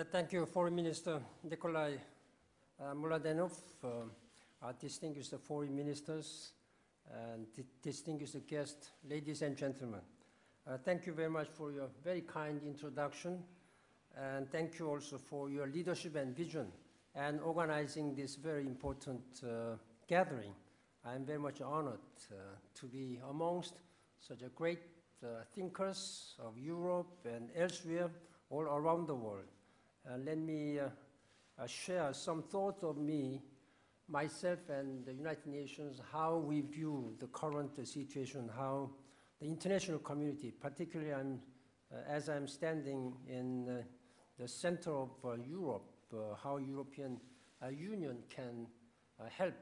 Thank you, Foreign Minister Nikolai Mladenov, distinguished foreign ministers, and distinguished guests, ladies and gentlemen. Thank you very much for your very kind introduction, and thank you also for your leadership and vision and organizing this very important gathering. I am very much honored to be amongst such a great thinkers of Europe and elsewhere, all around the world. Let me share some thoughts of myself and the United Nations, how we view the current situation, how the international community, particularly as I'm standing in the center of Europe, how European Union can help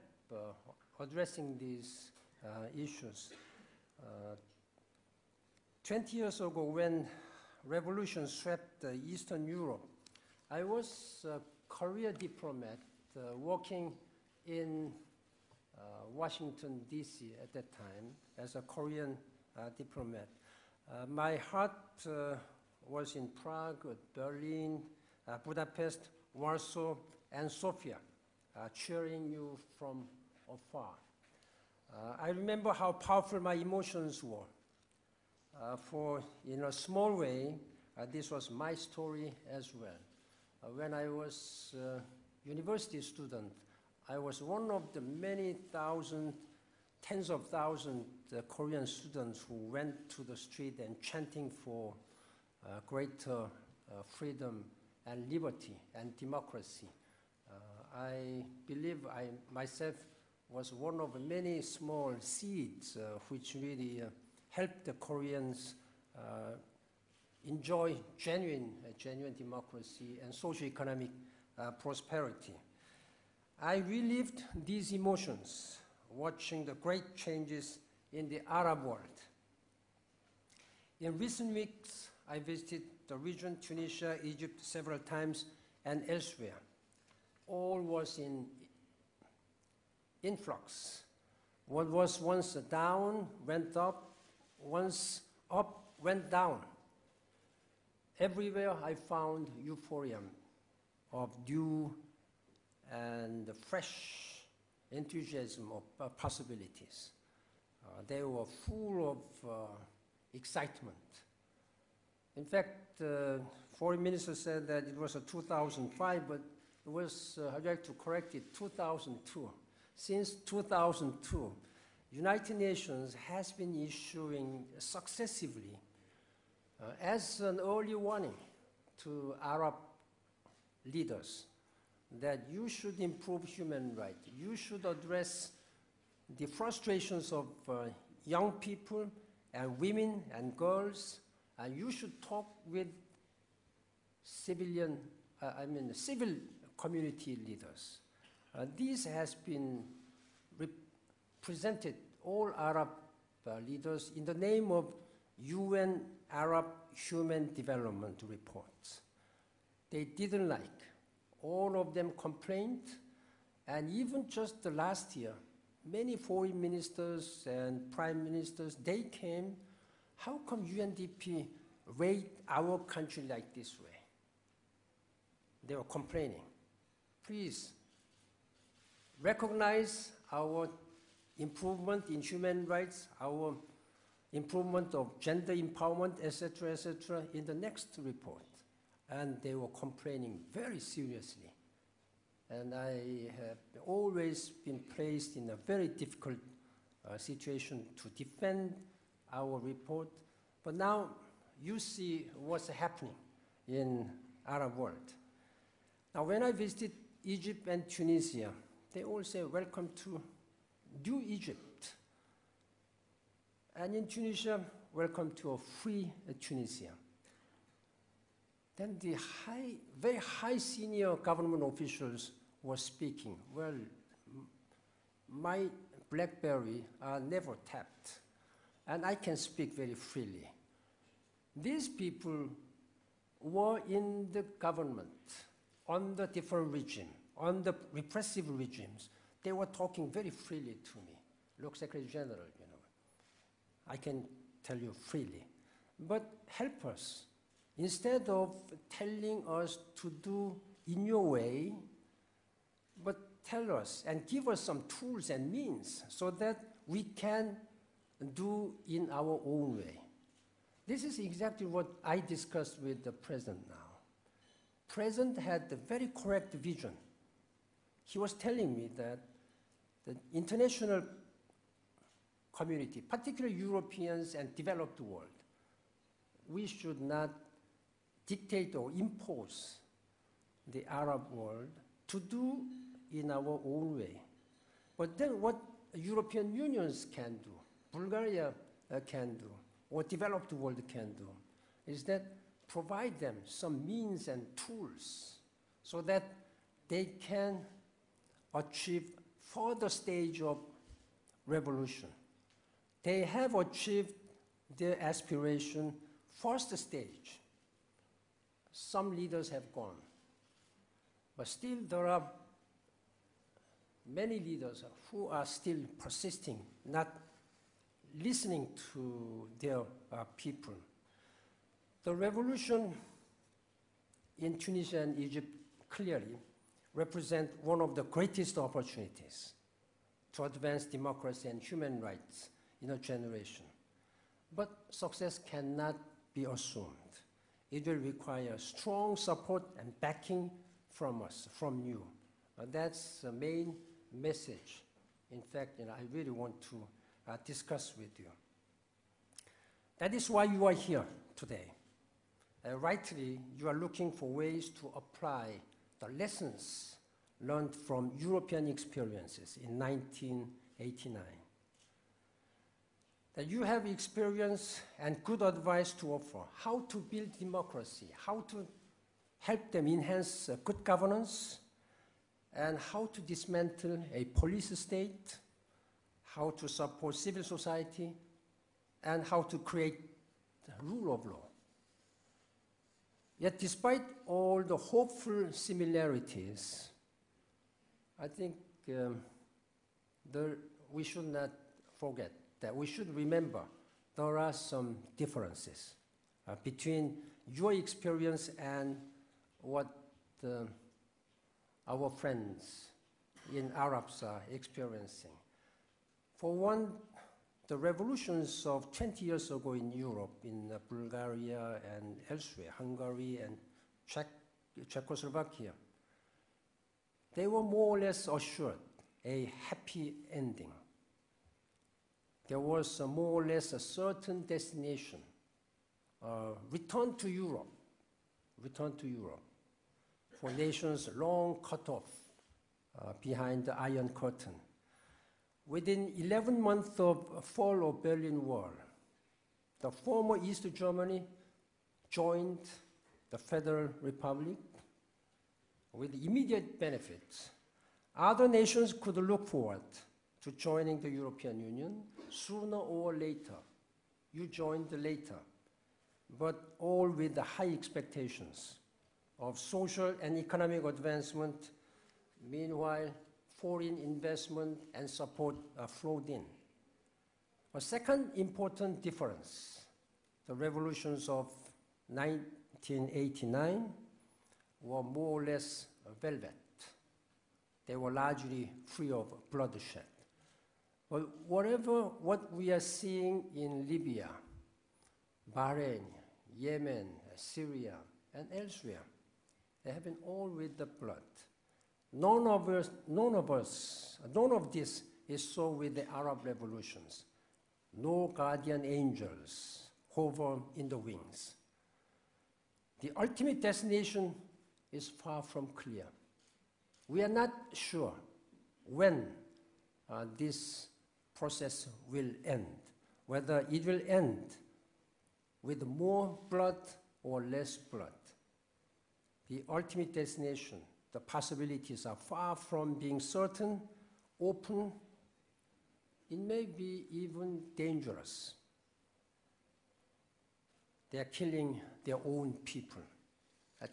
addressing these issues. 20 years ago, when revolution swept Eastern Europe, I was a career diplomat working in Washington, D.C. at that time as a Korean diplomat. My heart was in Prague, Berlin, Budapest, Warsaw, and Sofia, cheering you from afar. I remember how powerful my emotions were. For in a small way, this was my story as well. When I was a university student, I was one of the many thousand, tens of thousands Korean students who went to the street and chanting for greater freedom and liberty and democracy. I believe I myself was one of many small seeds which really helped the Koreans enjoy genuine democracy and socio-economic prosperity. I relived these emotions watching the great changes in the Arab world. In recent weeks, I visited the region, Tunisia, Egypt several times, and elsewhere. All was in influx. What was once down went up, once up went down. Everywhere I found euphoria of new and fresh enthusiasm of possibilities. They were full of excitement. In fact, Foreign Minister said that it was a 2005, but it was, I'd like to correct it, 2002. Since 2002, United Nations has been issuing successively as an early warning to Arab leaders that you should improve human rights. You should address the frustrations of young people and women and girls, and you should talk with civil community leaders. This has been represented all Arab leaders in the name of UN Arab Human Development Reports. They didn't like. All of them complained, and even just the last year, many foreign ministers and prime ministers, they came, how come UNDP rate our country like this way? They were complaining. Please recognize our improvement in human rights, our improvement of gender empowerment, etc., in the next report. And they were complaining very seriously. And I have always been placed in a very difficult situation to defend our report. But now you see what's happening in Arab world. Now when I visited Egypt and Tunisia, they all say, welcome to new Egypt. And in Tunisia, welcome to a free Tunisia. Then the very high senior government officials were speaking. Well, my BlackBerry are never tapped, and I can speak very freely. These people were in the government, under different regime, under repressive regimes. They were talking very freely to me. Look, Secretary General, I can tell you freely. But help us. instead of telling us to do in your way, but tell us and give us some tools and means so that we can do in our own way. This is exactly what I discussed with the President now. President had a very correct vision. He was telling me that the international community, particularly Europeans and developed world, we should not dictate or impose the Arab world to do in our own way. But then what European unions can do, Bulgaria can do, or developed world can do, is that provide them some means and tools so that they can achieve further stage of revolution. They have achieved their aspiration first stage. Some leaders have gone, but still there are many leaders who are still persisting, not listening to their people. The revolution in Tunisia and Egypt clearly represent one of the greatest opportunities to advance democracy and human rights in a generation. But success cannot be assumed. It will require strong support and backing from us, from you. That's the main message. In fact, I really want to discuss with you. That is why you are here today. Rightly, you are looking for ways to apply the lessons learned from European experiences in 1989. That you have experience and good advice to offer, how to build democracy, how to help them enhance good governance, and how to dismantle a police state, how to support civil society, and how to create the rule of law. Yet despite all the hopeful similarities, I think we should not forget that we should remember there are some differences between your experience and what our friends in Arabs are experiencing. For one, the revolutions of 20 years ago in Europe, in Bulgaria and elsewhere, Hungary and Czechoslovakia, they were more or less assured a happy ending. There was more or less a certain destination, return to Europe for nations long cut off behind the Iron Curtain. Within 11 months of fall of Berlin Wall, the former East Germany joined the Federal Republic with immediate benefits. Other nations could look forward to joining the European Union sooner or later. You joined later, but all with the high expectations of social and economic advancement. Meanwhile, foreign investment and support flowed in. A second important difference, the revolutions of 1989 were more or less velvet. They were largely free of bloodshed. But what we are seeing in Libya, Bahrain, Yemen, Syria, and elsewhere, they have been all with the blood. None of this is so with the Arab revolutions. No guardian angels hover in the wings. The ultimate destination is far from clear. We are not sure when this process will end, whether it will end with more blood or less blood. The ultimate destination, the possibilities are far from being certain, open. It may be even dangerous. They are killing their own people.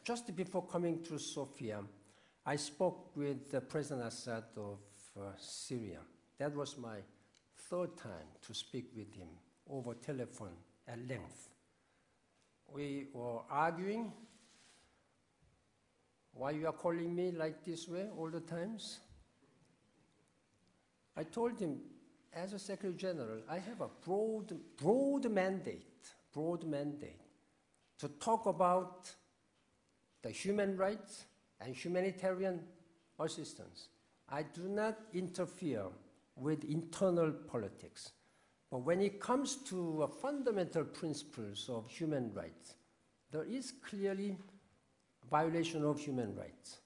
Just before coming to Sofia, I spoke with President Assad of Syria. That was my third time to speak with him over telephone at length. we were arguing. Why you are calling me like this way all the times? I told him, as a Secretary General, I have a broad mandate to talk about the human rights and humanitarian assistance. I do not interfere with internal politics. But when it comes to fundamental principles of human rights, there is clearly violation of human rights.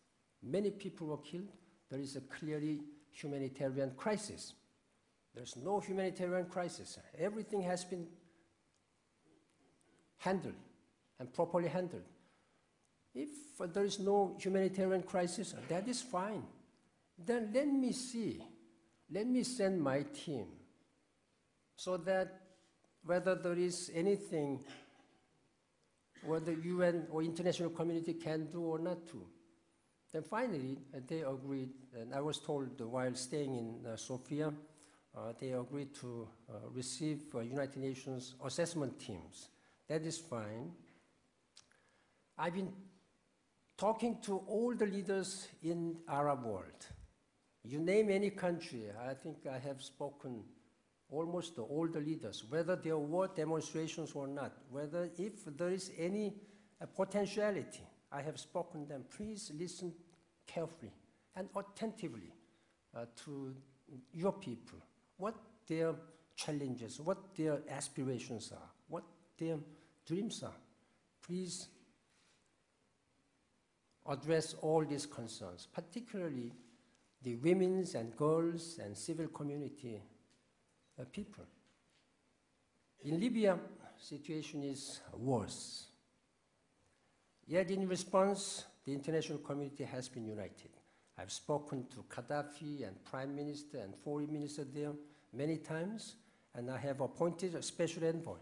Many people were killed. There is a clearly humanitarian crisis. There's no humanitarian crisis. Everything has been handled and properly handled. If there is no humanitarian crisis, that is fine. Then let me see. Let me send my team so that whether there is anything what the UN or international community can do or not do. Then finally, they agreed, and I was told while staying in Sofia, they agreed to receive United Nations assessment teams. That is fine. I've been talking to all the leaders in Arab world. You name any country, I think I have spoken almost to all the leaders, whether there were demonstrations or not, whether if there is any potentiality, I have spoken to them. Please listen carefully and attentively to your people, what their challenges, what their aspirations are, what their dreams are. Please address all these concerns, particularly the women's and girls and civil community people. In Libya, situation is worse. Yet in response, the international community has been united. I've spoken to Gaddafi and Prime Minister and Foreign Minister there many times, and I have appointed a special envoy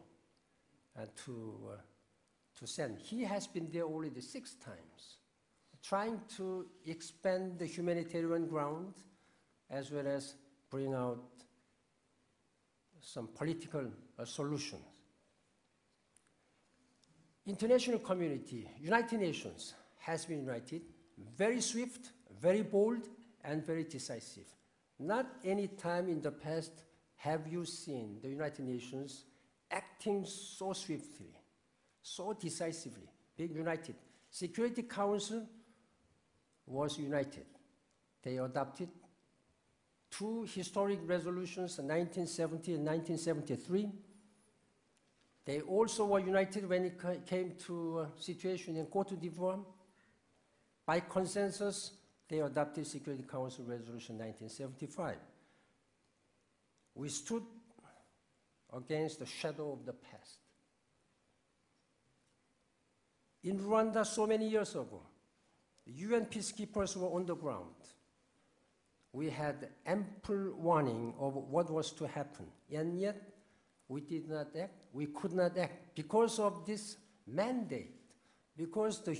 to send. He has been there already 6 times, trying to expand the humanitarian ground as well as bring out some political solutions. International community, United Nations, has been united, very swift, very bold, and very decisive. Not any time in the past have you seen the United Nations acting so swiftly, so decisively, being united. Security Council was united. They adopted 2 historic resolutions in 1970 and 1973. They also were united when it came to situation in Côte d'Ivoire. By consensus, they adopted Security Council Resolution 1975. We stood against the shadow of the past. In Rwanda, so many years ago, the UN peacekeepers were on the ground. We had ample warning of what was to happen, and yet we did not act. We could not act because of this mandate, because the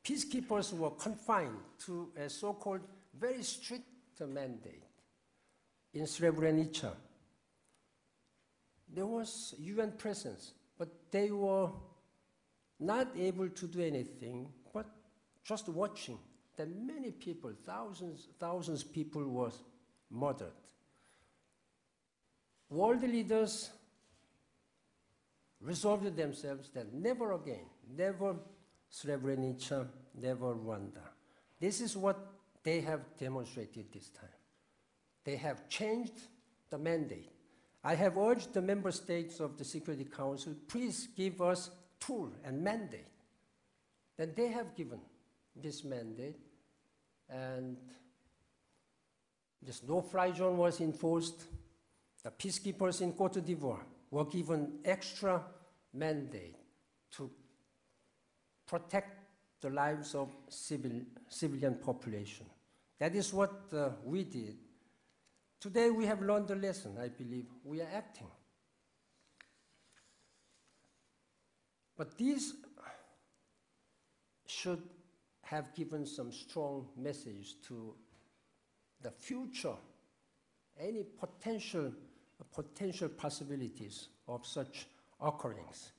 peacekeepers were confined to a so-called very strict mandate. In Srebrenica, there was UN presence, but they were not able to do anything, but just watching. That many people, thousands of people were murdered. World leaders resolved themselves that never again, never Srebrenica, never Rwanda. This is what they have demonstrated this time. They have changed the mandate. I have urged the member states of the Security Council, please give us tool and mandate. Then they have given this mandate, and this no-fly zone was enforced. The peacekeepers in Côte d'Ivoire were given extra mandate to protect the lives of civilian population. That is what we did. Today we have learned the lesson, I believe. We are acting. But these should have given some strong message to the future, any potential possibilities of such occurrence.